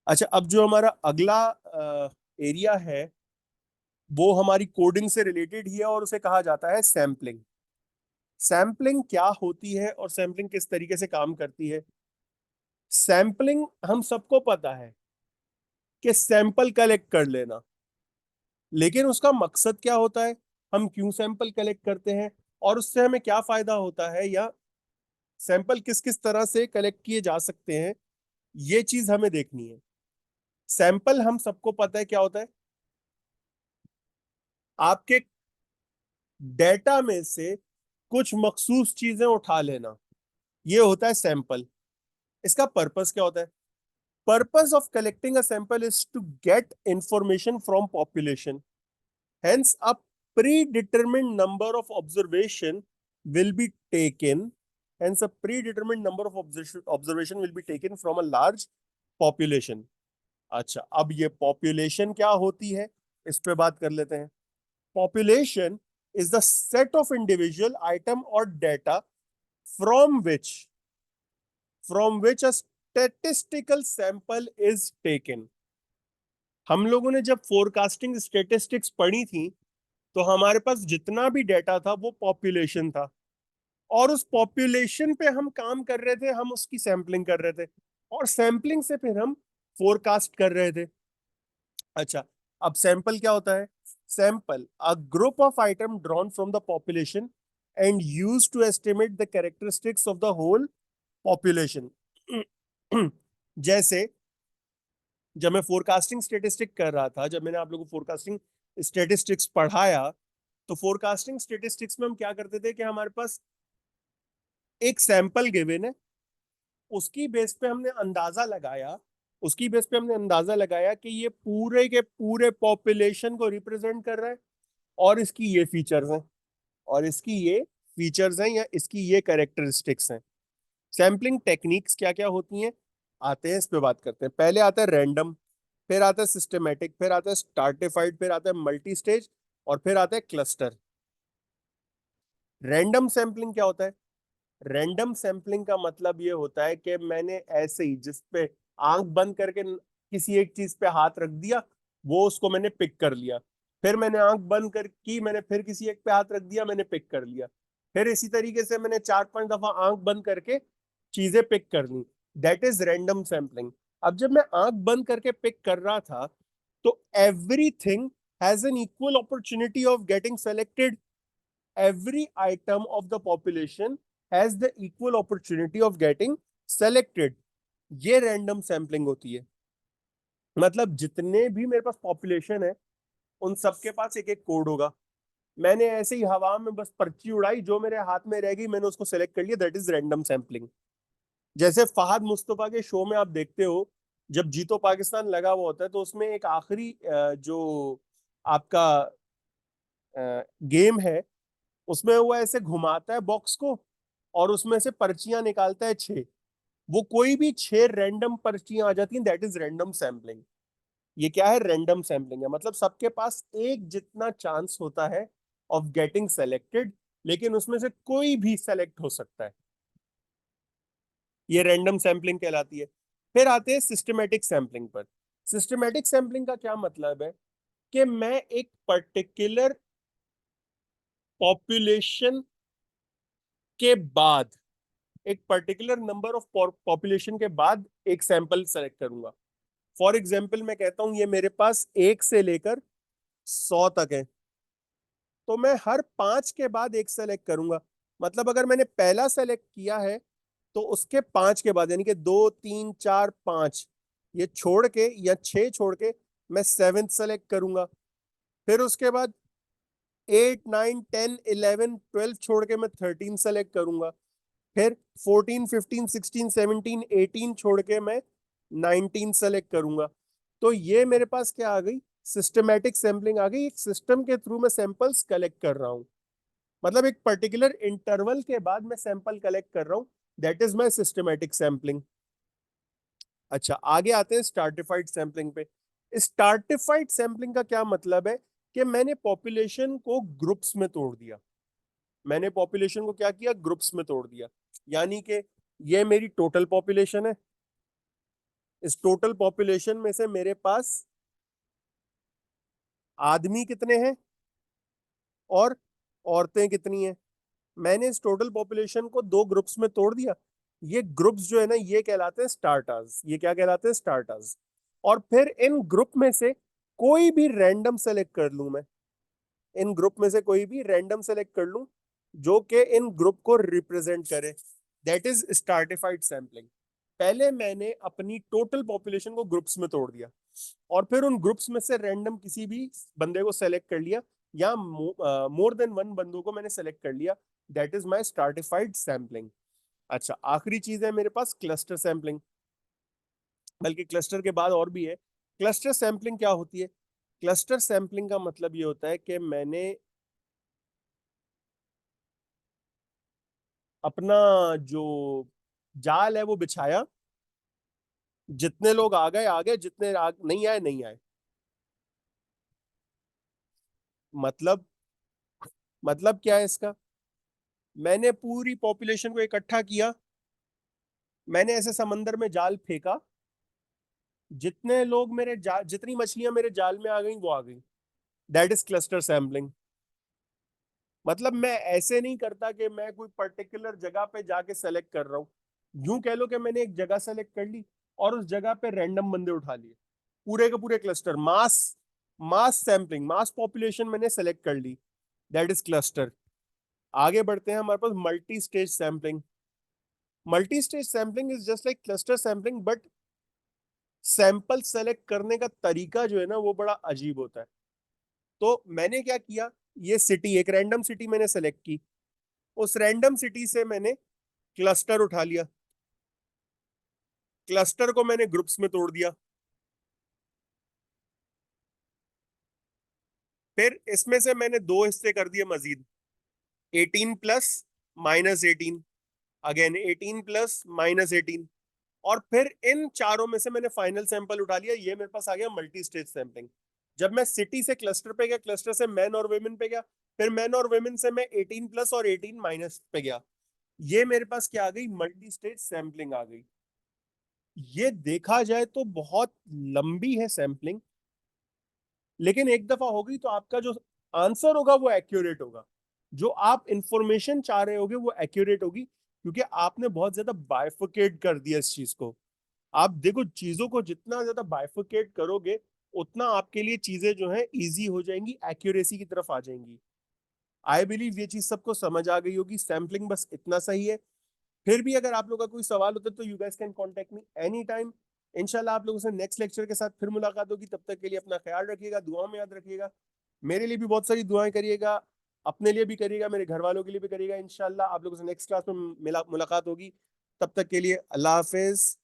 अच्छा, अब जो हमारा अगला एरिया है वो हमारी कोडिंग से रिलेटेड ही है और उसे कहा जाता है सैम्पलिंग। सैम्पलिंग क्या होती है और सैम्पलिंग किस तरीके से काम करती है? सैम्पलिंग हम सबको पता है कि सैंपल कलेक्ट कर लेना, लेकिन उसका मकसद क्या होता है, हम क्यों सैंपल कलेक्ट करते हैं और उससे हमें क्या फायदा होता है, या सैंपल किस किस तरह से कलेक्ट किए जा सकते हैं, ये चीज हमें देखनी है। सैंपल हम सबको पता है क्या होता है, आपके डेटा में से कुछ मखसूस चीजें उठा लेना, ये होता है सैंपल। इसका पर्पस क्या होता है? Purpose of collecting a sample is to get information from population, hence a predetermined number of observation will be taken hence a predetermined number of observation will be taken from a large population। अच्छा, अब ये population क्या होती है, इस पे बात कर लेते हैं। Population is the set of individual item और data from which a statistical sample is taken. हम लोगों ने जब फोरकास्टिंग स्टेटिस्टिक्स पढ़ी थी तो हमारे पास जितना भी डेटा था वो पॉपुलेशन था, और उस पॉपुलेशन पे हम काम कर रहे थे, हम उसकी सैंपलिंग कर रहे थे, और सैंपलिंग से फिर हम फोरकास्ट कर रहे थे। अच्छा, अब सैंपल क्या होता है? Sample a group of item drawn from the population and use to estimate the characteristics of the whole population. जैसे जब मैं फोरकास्टिंग स्टेटिस्टिक कर रहा था, जब मैंने आप लोगों को फोरकास्टिंग स्टेटिस्टिक्स पढ़ाया, तो फोरकास्टिंग स्टेटिस्टिक्स में हम क्या करते थे कि हमारे पास एक सैंपल गिवन है, उसकी बेस पे हमने अंदाजा लगाया, कि ये पूरे के पूरे पॉपुलेशन को रिप्रेजेंट कर रहा है, और इसकी ये फीचर्स हैं, या इसकी ये कैरेक्टरिस्टिक्स हैं। सैम्पलिंग टेक्निक्स क्या क्या होती हैं, आते हैं, इस पे बात करते हैं। पहले आता है रैंडम, फिर आता है सिस्टमेटिक, फिर आता है स्ट्राटिफाइड, फिर आता है मल्टी स्टेज, और फिर आता है क्लस्टर। रैंडम सैम्पलिंग क्या होता है? रैंडम सैम्पलिंग का मतलब ये होता है कि मैंने ऐसे ही जिस पे आंख बंद करके किसी एक चीज पे हाथ रख दिया, वो उसको मैंने पिक कर लिया, फिर मैंने आंख बंद कर की, मैंने फिर किसी एक पे हाथ रख दिया, मैंने पिक कर लिया, फिर इसी तरीके से मैंने 4-5 दफा आंख बंद करके चीजें पिक कर ली। That is random sampling. अब जब मैं आंख बंद करके पिक कर रहा था, तो everything has an equal opportunity of getting selected. every item of the population has the equal opportunity of getting selected। ये रैंडम सैम्पलिंग होती है। मतलब जितने भी मेरे पास पॉपुलेशन है, उन सबके पास एक एक कोड होगा। मैंने ऐसे ही हवा में बस पर्ची उड़ाई, जो मेरे हाथ में रह गई मैंने उसको सेलेक्ट कर लिया, दैट इज रैंडम सैम्पलिंग। जैसे फहद मुस्तफा के शो में आप देखते हो, जब जीतो पाकिस्तान लगा हुआ होता है, तो उसमें एक आखिरी जो आपका गेम है, उसमें वो ऐसे घुमाता है बॉक्स को, और उसमें से पर्चियां निकालता है 6। वो कोई भी 6 रैंडम पर्चियां आ जाती हैं, दैट इज रैंडम सैम्पलिंग। ये क्या है? रैंडम सैम्पलिंग है। मतलब सबके पास एक जितना चांस होता है ऑफ गेटिंग सेलेक्टेड, लेकिन उसमें से कोई भी सेलेक्ट हो सकता है। ये रैंडम सैम्पलिंग कहलाती है। फिर आते हैं सिस्टमेटिक सैम्पलिंग पर। सिस्टमेटिक सैम्पलिंग का क्या मतलब है कि मैं एक पर्टिकुलर पॉपुलेशन के बाद, एक पर्टिकुलर नंबर ऑफ पॉपुलेशन के बाद एक सैंपल सेलेक्ट करूंगा। फॉर एग्जाम्पल मैं कहता हूं ये मेरे पास 1 से लेकर 100 तक है, तो मैं हर 5 के बाद एक सेलेक्ट करूंगा। मतलब अगर मैंने पहला सेलेक्ट किया है, तो उसके 5 के बाद, यानी कि 2, 3, 4, 5, ये छोड़ के या 6 छोड़ के मैं 7th सेलेक्ट करूंगा। फिर उसके बाद 8, 9, 10, 11, 12 छोड़ के मैं 13 सेलेक्ट करूंगा। फिर 14, 15, 16, 17, 18 छोड़ के मैं 19 सेलेक्ट करूंगा। तो ये मेरे पास क्या आ गई? सिस्टमैटिक सैंपलिंग आ गई। एक सिस्टम के थ्रू मैं सैंपल्स कलेक्ट कर रहा हूं, मतलब एक पर्टिकुलर इंटरवल के बाद मैं सैंपल कलेक्ट कर रहा हूं, that is my systematic sampling. अच्छा, आगे आते हैं स्ट्राटिफाइड सैंपलिंग पे। स्ट्राटिफाइड सैंपलिंग का क्या मतलब है कि मैंने पॉपुलेशन को ग्रुप्स में तोड़ दिया। मैंने पॉपुलेशन को क्या किया? ग्रुप्स में तोड़ दिया। यानी कि ये मेरी टोटल पॉपुलेशन है, इस टोटल पॉपुलेशन में से मेरे पास आदमी कितने हैं और औरतें कितनी हैं। मैंने इस टोटल पॉपुलेशन को दो ग्रुप्स में तोड़ दिया। ये ग्रुप्स जो है ना, ये कहलाते हैं स्टार्टर्स। ये क्या कहलाते हैं? स्टार्टर्स। और फिर इन ग्रुप में से कोई भी रैंडम सेलेक्ट कर लूं मैं। इन ग्रुप में से कोई भी रैंडम सेलेक्ट कर लूं जो कि इन ग्रुप को रिप्रेजेंट करे। That is stratified sampling. पहले मैंने अपनी टोटल पॉपुलेशन को ग्रुप्स में तोड़ दिया और फिर उन ग्रुप्स में से रैंडम किसी भी बंदे को सेलेक्ट कर लिया, या मोर देन वन बंदों को मैंने सेलेक्ट कर लिया। That is my stratified sampling. अच्छा, आखिरी चीज है मेरे पास क्लस्टर सैंपलिंग। बल्कि क्लस्टर के बाद और भी है। क्लस्टर सैंपलिंग क्या होती है? क्लस्टर सैंपलिंग का मतलब ये होता है कि मैंने अपना जो जाल है वो बिछाया, जितने लोग आ गए, जितने नहीं आए नहीं आए। मतलब मतलब क्या है इसका? मैंने पूरी पॉपुलेशन को इकट्ठा किया, मैंने ऐसे समंदर में जाल फेंका, जितने लोग मेरे जाल, जितनी मछलियां मेरे जाल में आ गई वो आ गई। That is cluster sampling. मतलब मैं ऐसे नहीं करता कि मैं कोई पर्टिकुलर जगह पे जाके सेलेक्ट कर रहा हूँ। यूं कह लो कि मैंने एक जगह सेलेक्ट कर ली और उस जगह पे रैंडम बंदे उठा लिए, पूरे के पूरे cluster, mass mass sampling, mass population मैंने सेलेक्ट कर ली। That is cluster. आगे बढ़ते हैं, हमारे पास multi stage sampling. Multi stage sampling is just like cluster sampling, but sample select करने का तरीका जो है ना वो बड़ा अजीब होता है। तो मैंने क्या किया, ये सिटी, एक रैंडम सिटी मैंने सेलेक्ट की, उस रैंडम सिटी से मैंने क्लस्टर उठा लिया, क्लस्टर को मैंने ग्रुप्स में तोड़ दिया। फिर इसमें से मैंने दो हिस्से कर दिए मजीद, 18 प्लस -18, अगेन 18 प्लस -18। और फिर इन चारों में से मैंने फाइनल सैंपल उठा लिया, ये मेरे पास आ गया मल्टी स्टेज सैंपलिंग। जब मैं सिटी से क्लस्टर पे गया, क्लस्टर से मैन और वेमेन पे गया, फिर मैन और वेमेन से मैं 18 प्लस और 18 माइनस पे गया, ये मेरे पास क्या आ गई? मल्टी स्टेज सैंपलिंग आ गई। ये देखा जाए तो बहुत लंबी है सैंपलिंग, लेकिन एक दफा होगी तो आपका जो आंसर होगा वो एक्यूरेट होगा। जो आप इंफॉर्मेशन चाह रहे होगे वो एक्यूरेट होगी, क्योंकि आपने बहुत ज्यादा बाइफिकेट कर दिया इस चीज को। आप देखो, चीजों को जितना ज्यादा बाइफिकेट करोगे उतना आपके लिए चीजें जो है इजी हो जाएंगी, एक्यूरेसी की तरफ आ जाएंगी। आई बिलीव ये चीज सबको समझ आ गई होगी। सैम्पलिंग बस इतना सही है। फिर भी अगर आप लोगों का कोई सवाल होता है तो you guys can contact me any time. इंशाल्लाह आप लोगों से नेक्स्ट लेक्चर के साथ फिर मुलाकात होगी। तब तक के लिए अपना ख्याल रखिएगा, दुआ में याद रखिएगा। मेरे लिए भी बहुत सारी दुआएं करिएगा, अपने लिए भी करिएगा, मेरे घर वालों के लिए भी करिएगा। इंशाल्लाह आप लोगों से नेक्स्ट क्लास में मुलाकात होगी। तब तक के लिए अल्लाह हाफिज।